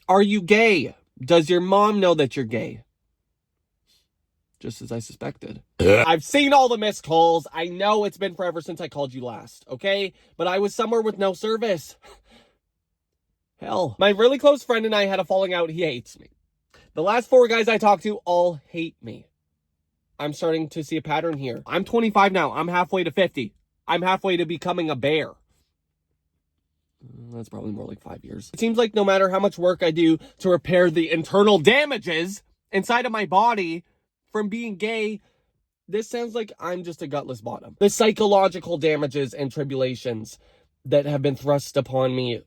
Are you gay? Does your mom know that you're gay? Just as I suspected. I've seen all the missed calls. I know it's been forever since I called you last, okay? But I was somewhere with no service. Hell. My really close friend and I had a falling out. He hates me. The last 4 guys I talked to all hate me. I'm starting to see a pattern here. I'm 25 now. I'm halfway to 50. I'm halfway to becoming a bear. That's probably more like 5 years. It seems like no matter how much work I do to repair the internal damages inside of my body from being gay, this sounds like I'm just a gutless bottom. The psychological damages and tribulations that have been thrust upon me.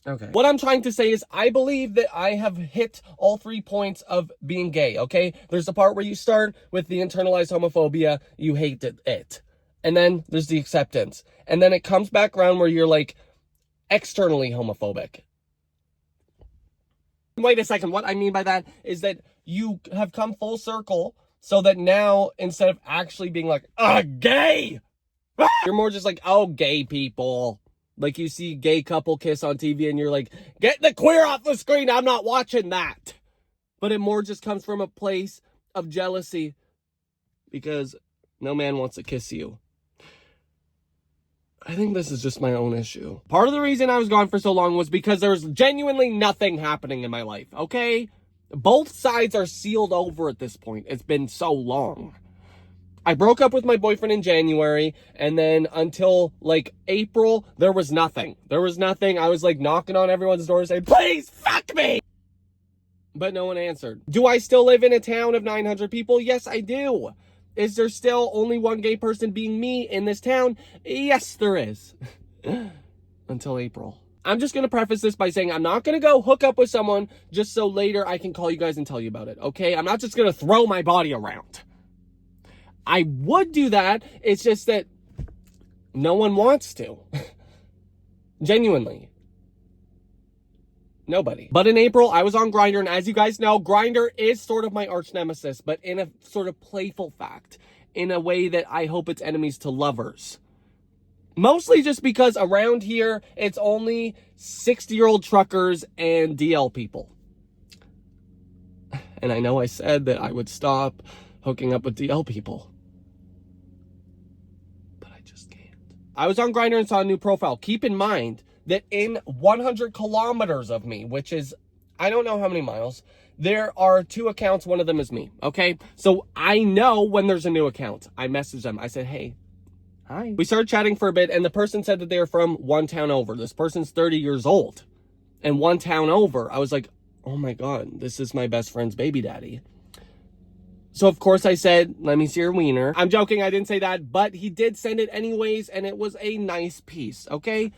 Okay. What I'm trying to say is I believe that I have hit all 3 points of being gay, okay? There's the part where you start with the internalized homophobia, you hate it. And then there's the acceptance. And then it comes back around where you're like externally homophobic. Wait a second, what I mean by that is that you have come full circle so that now instead of actually being like, gay, you're more just like, oh, gay people. Like you see gay couple kiss on TV and you're like, get the queer off the screen, I'm not watching that. But it more just comes from a place of jealousy because no man wants to kiss you. I think this is just my own issue. Part of the reason I was gone for so long was because there's genuinely nothing happening in my life, okay? Both sides are sealed over at this point. It's been so long. I broke up with my boyfriend in January, and then until, like, April, there was nothing. There was nothing. I was, like, knocking on everyone's door saying, please, fuck me! But no one answered. Do I still live in a town of 900 people? Yes, I do. Is there still only one gay person being me in this town? Yes, there is. Until April. I'm just going to preface this by saying I'm not going to go hook up with someone just so later I can call you guys and tell you about it, okay? I'm not just going to throw my body around. I would do that. It's just that no one wants to. Genuinely. Nobody. But in April, I was on Grindr, and as you guys know, Grindr is sort of my arch nemesis, but in a sort of playful fact, in a way that I hope it's enemies to lovers. Mostly just because around here, it's only 60-year-old truckers and DL people. And I know I said that I would stop hooking up with DL people. But I just can't. I was on Grindr and saw a new profile. Keep in mind that in 100 kilometers of me, which is, I don't know how many miles, there are 2 accounts. One of them is me, okay? So I know when there's a new account. I message them. I said, hey, hi. We started chatting for a bit, and the person said that they were from one town over. This person's 30 years old. And one town over. I was like, oh my God, this is my best friend's baby daddy. So, of course, I said, let me see your wiener. I'm joking, I didn't say that, but he did send it anyways, and it was a nice piece, okay?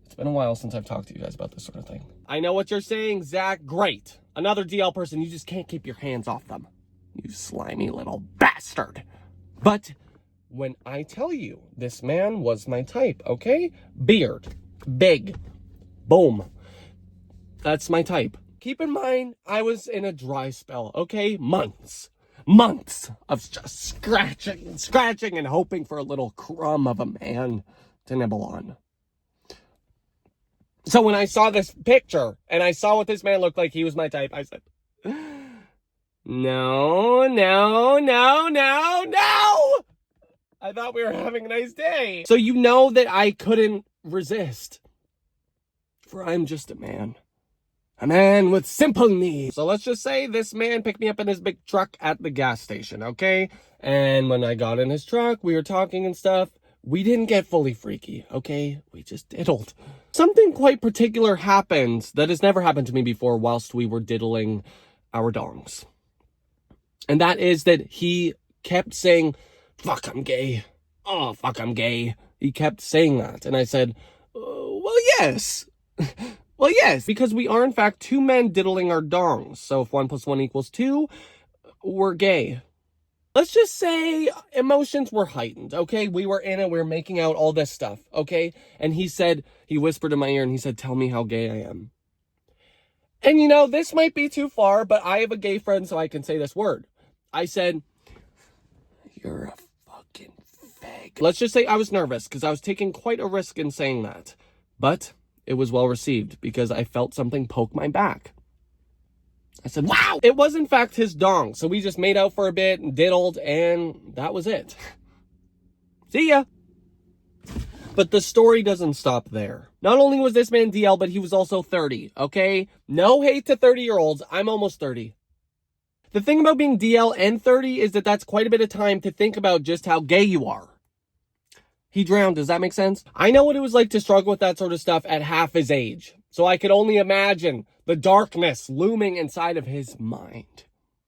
It's been a while since I've talked to you guys about this sort of thing. I know what you're saying, Zach. Great. Another DL person. You just can't keep your hands off them. You slimy little bastard. But when I tell you this man was my type, okay? Beard. Big. Boom. That's my type. Keep in mind, I was in a dry spell, okay? Months of just scratching and hoping for a little crumb of a man to nibble on. So when I saw this picture and I saw what this man looked like, he was my type, I said, no. I thought we were having a nice day. So you know that I couldn't resist. For I'm just a man. A man with simple needs. So let's just say this man picked me up in his big truck at the gas station, okay? And when I got in his truck, we were talking and stuff. We didn't get fully freaky, okay? We just diddled. Something quite particular happened that has never happened to me before whilst we were diddling our dongs. And that is that he kept saying, fuck, I'm gay. Oh, fuck, I'm gay. He kept saying that. And I said, well, yes. Well, yes, because we are, in fact, 2 men diddling our dongs. So if 1 + 1 = 2, we're gay. Let's just say emotions were heightened, okay? We were in it, we were making out, all this stuff, okay? And he whispered in my ear and he said, tell me how gay I am. And you know, this might be too far, but I have a gay friend, so I can say this word. I said, you're a fucking fag. Let's just say I was nervous because I was taking quite a risk in saying that. But it was well received because I felt something poke my back. I said, wow! It was in fact his dong. So we just made out for a bit and diddled, and that was it. See ya! But the story doesn't stop there. Not only was this man DL, but he was also 30, okay? No hate to 30-year-olds. I'm almost 30. The thing about being DL and 30 is that that's quite a bit of time to think about just how gay you are. He drowned, does that make sense? I know what it was like to struggle with that sort of stuff at half his age. So I could only imagine the darkness looming inside of his mind.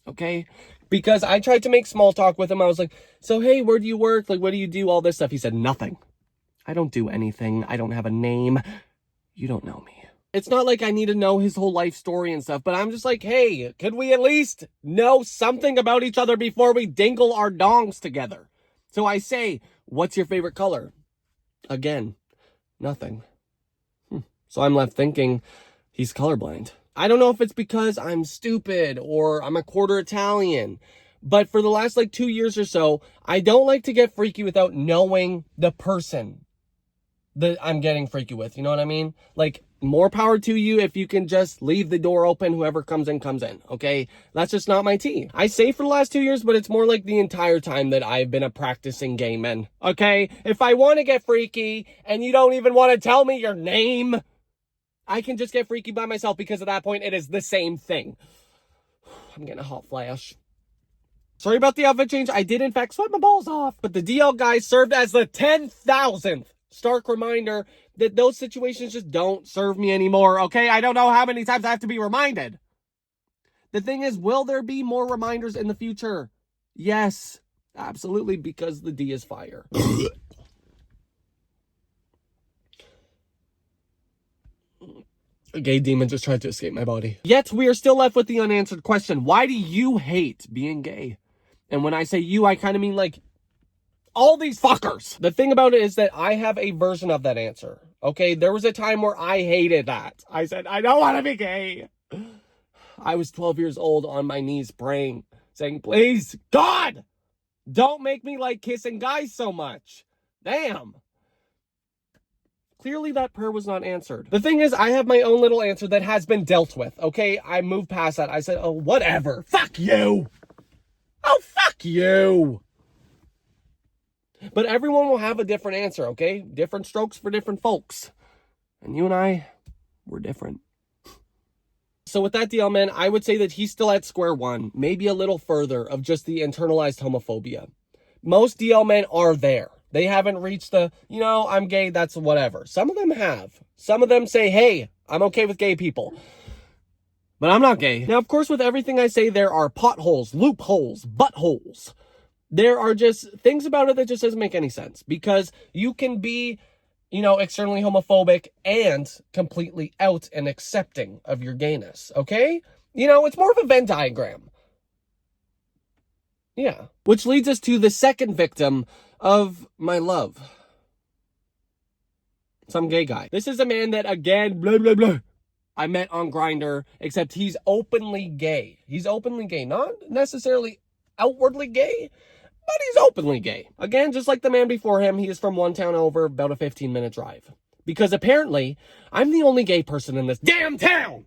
Okay? Because I tried to make small talk with him. I was like, so hey, where do you work? Like, what do you do? All this stuff. He said, nothing. I don't do anything. I don't have a name. You don't know me. It's not like I need to know his whole life story and stuff, but I'm just like, hey, could we at least know something about each other before we dingle our dongs together? So I say, what's your favorite color? Again, nothing. So I'm left thinking, he's colorblind. I don't know if it's because I'm stupid or I'm a quarter Italian, but for the last 2 years or so, I don't like to get freaky without knowing the person that I'm getting freaky with. You know what I mean? Like, more power to you if you can just leave the door open. Whoever comes in, okay? That's just not my tea. I say for the last 2 years, but it's more like the entire time that I've been a practicing gay man, okay? If I want to get freaky and you don't even want to tell me your name, I can just get freaky by myself because at that point, it is the same thing. I'm getting a hot flash. Sorry about the outfit change. I did, in fact, sweat my balls off. But the DL guy served as the 10,000th stark reminder that those situations just don't serve me anymore, okay? I don't know how many times I have to be reminded. The thing is, will there be more reminders in the future? Yes, absolutely, because the D is fire. A gay demon just tried to escape my body. Yet, we are still left with the unanswered question. Why do you hate being gay? And when I say you, I kind of mean all these fuckers. The thing about it is that I have a version of that answer. Okay, there was a time where I hated that. I said, I don't want to be gay. I was 12 years old on my knees praying, saying, please, God, don't make me like kissing guys so much. Damn. Clearly that prayer was not answered. The thing is, I have my own little answer that has been dealt with. Okay, I moved past that. I said, oh, whatever. Fuck you. Oh, fuck you. But everyone will have a different answer, okay? Different strokes for different folks. And you and I, we're different. So with that DL man, I would say that he's still at square one, maybe a little further of just the internalized homophobia. Most DL men are there. They haven't reached the, I'm gay, that's whatever. Some of them have. Some of them say, hey, I'm okay with gay people. But I'm not gay. Now, of course, with everything I say, there are potholes, loopholes, buttholes. There are just things about it that just doesn't make any sense because you can be, externally homophobic and completely out and accepting of your gayness, okay? It's more of a Venn diagram. Yeah. Which leads us to the second victim of my love. Some gay guy. This is a man that, again, blah, blah, blah, I met on Grindr, except he's openly gay. He's openly gay. Not necessarily outwardly gay, but he's openly gay. Again, just like the man before him, he is from one town over, about a 15-minute drive. Because apparently, I'm the only gay person in this damn town!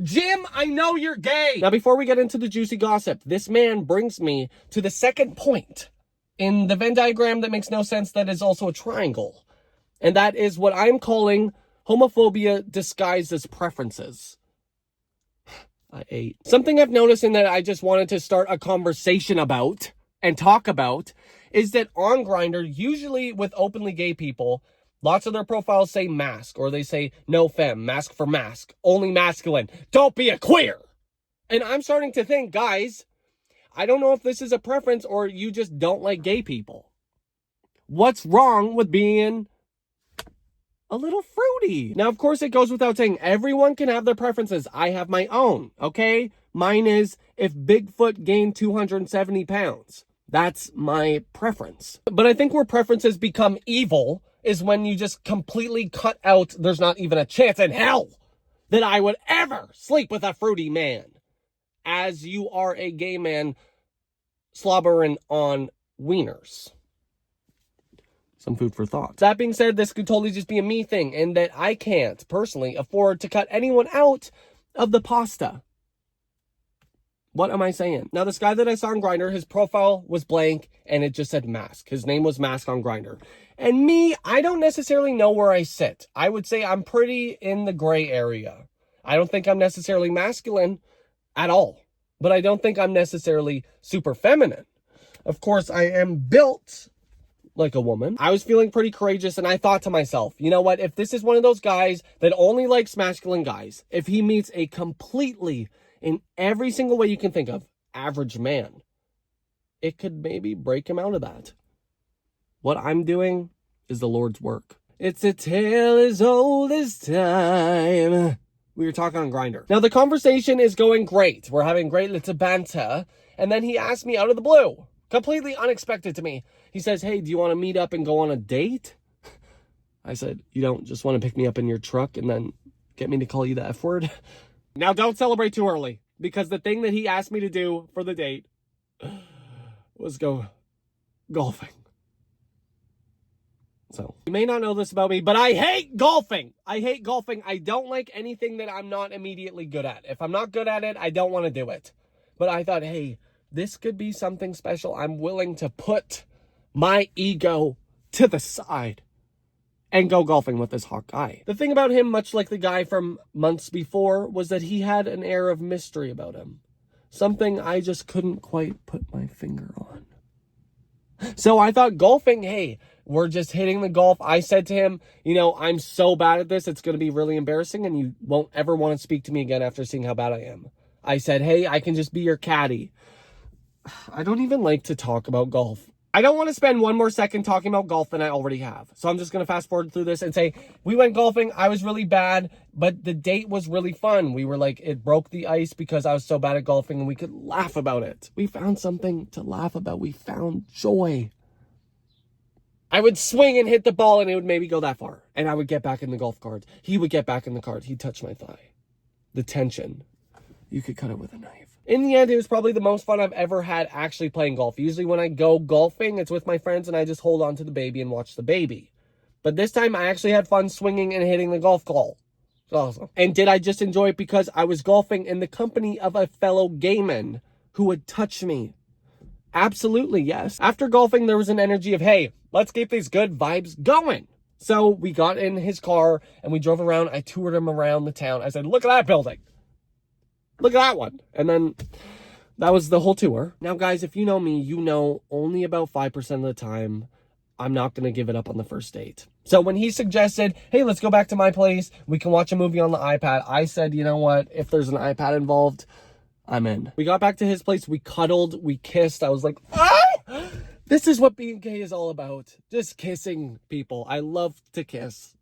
Jim, I know you're gay! Now, before we get into the juicy gossip, this man brings me to the second point in the Venn diagram that makes no sense that is also a triangle. And that is what I'm calling homophobia disguised as preferences. I ate. Something I've noticed and that I just wanted to start a conversation about and talk about is that on Grindr, usually with openly gay people, lots of their profiles say mask, or they say no femme, mask for mask, only masculine, don't be a queer. And I'm starting to think, guys, I don't know if this is a preference or you just don't like gay people. What's wrong with being a little fruity? Now, of course, it goes without saying, everyone can have their preferences. I have my own, okay? Mine is if Bigfoot gained 270 pounds. That's my preference. But I think where preferences become evil is when you just completely cut out, there's not even a chance in hell that I would ever sleep with a fruity man, as you are a gay man slobbering on wieners. some food for thought. That being said, this could totally just be a me thing, and that I can't personally afford to cut anyone out of the pasta. What am I saying? Now, this guy that I saw on Grindr, his profile was blank and it just said Mask. His name was Mask on Grindr. And me, I don't necessarily know where I sit. I would say I'm pretty in the gray area. I don't think I'm necessarily masculine at all, but I don't think I'm necessarily super feminine. Of course, I am built like a woman. I was feeling pretty courageous, and I thought to myself, you know what? If this is one of those guys that only likes masculine guys, if he meets a completely, in every single way you can think of, average man, it could maybe break him out of that. What I'm doing is the Lord's work. It's a tale as old as time. We were talking on Grindr. Now, the conversation is going great. We're having great little banter. And then he asked me out of the blue, completely unexpected to me. He says, hey, do you want to meet up and go on a date? I said, you don't just want to pick me up in your truck and then get me to call you the F word? Now, don't celebrate too early, because the thing that he asked me to do for the date was go golfing. So, you may not know this about me, but I hate golfing. I hate golfing. I don't like anything that I'm not immediately good at. If I'm not good at it, I don't want to do it. But I thought, hey, this could be something special. I'm willing to put my ego to the side and go golfing with this hot guy. The thing about him, much like the guy from months before, was that he had an air of mystery about him. Something I just couldn't quite put my finger on. So I thought golfing, hey, we're just hitting the golf. I said to him, you know, I'm so bad at this, it's going to be really embarrassing and you won't ever want to speak to me again after seeing how bad I am. I said, hey, I can just be your caddy. I don't even like to talk about golf. I don't want to spend one more second talking about golf than I already have. So I'm just going to fast forward through this and say, we went golfing. I was really bad, but the date was really fun. We were like, it broke the ice because I was so bad at golfing and we could laugh about it. We found something to laugh about. We found joy. I would swing and hit the ball and it would maybe go that far. And I would get back in the golf cart. He would get back in the cart. He'd touch my thigh. The tension. You could cut it with a knife. In the end, it was probably the most fun I've ever had actually playing golf. Usually when I go golfing, it's with my friends and I just hold on to the baby and watch the baby. But this time I actually had fun swinging and hitting the golf ball. It's awesome. And did I just enjoy it because I was golfing in the company of a fellow gay man who would touch me? Absolutely, yes. After golfing, there was an energy of, hey, let's keep these good vibes going. So we got in his car and we drove around. I toured him around the town. I said, look at that building. Look at that one. And then that was the whole tour. Now, guys, if you know me, you know only about 5% of the time I'm not going to give it up on the first date. So when he suggested, hey, let's go back to my place, we can watch a movie on the iPad, I said, you know what? If there's an iPad involved, I'm in. We got back to his place. We cuddled. We kissed. I was like, ah! This is what being gay is all about. Just kissing people. I love to kiss.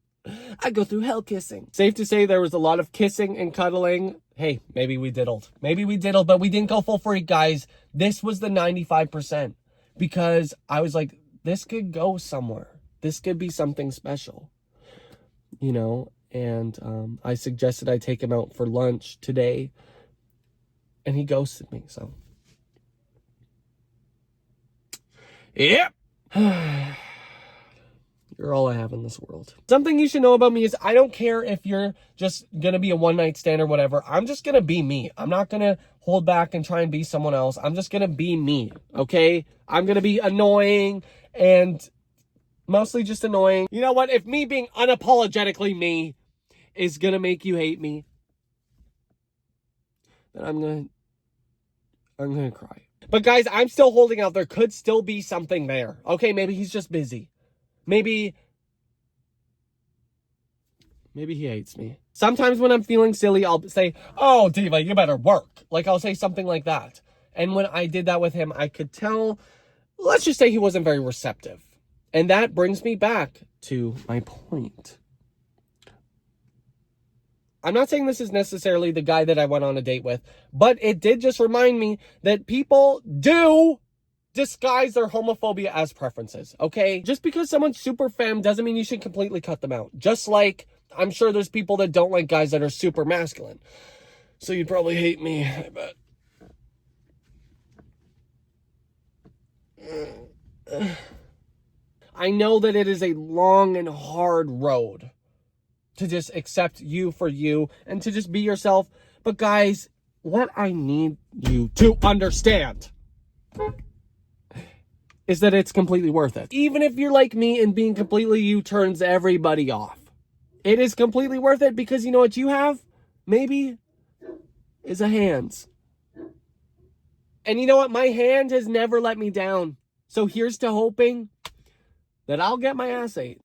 I go through hell kissing. Safe to say there was a lot of kissing and cuddling. Hey, maybe we diddled. Maybe we diddled, but we didn't go full freak, guys. This was the 95% because I was like, this could go somewhere. This could be something special, you know? And I suggested I take him out for lunch today and he ghosted me, so. Yep. You're all I have in this world. Something you should know about me is I don't care if you're just going to be a one-night stand or whatever. I'm just going to be me. I'm not going to hold back and try and be someone else. I'm just going to be me, okay? I'm going to be annoying and mostly just annoying. You know what? If me being unapologetically me is going to make you hate me, then I'm going to cry. But guys, I'm still holding out. There could still be something there. Okay, maybe he's just busy. Maybe he hates me. Sometimes when I'm feeling silly, I'll say, oh, Diva, you better work. Like, I'll say something like that. And when I did that with him, I could tell, let's just say he wasn't very receptive. And that brings me back to my point. I'm not saying this is necessarily the guy that I went on a date with, but it did just remind me that people do disguise their homophobia as preferences, okay? Just because someone's super femme doesn't mean you should completely cut them out. Just like I'm sure there's people that don't like guys that are super masculine. So you'd probably hate me, I bet. I know that it is a long and hard road to just accept you for you and to just be yourself. But guys, what I need you to understand is that it's completely worth it. Even if you're like me and being completely you turns everybody off, it is completely worth it, because you know what you have? Maybe is a hands. And you know what? My hand has never let me down. So here's to hoping that I'll get my ass ate.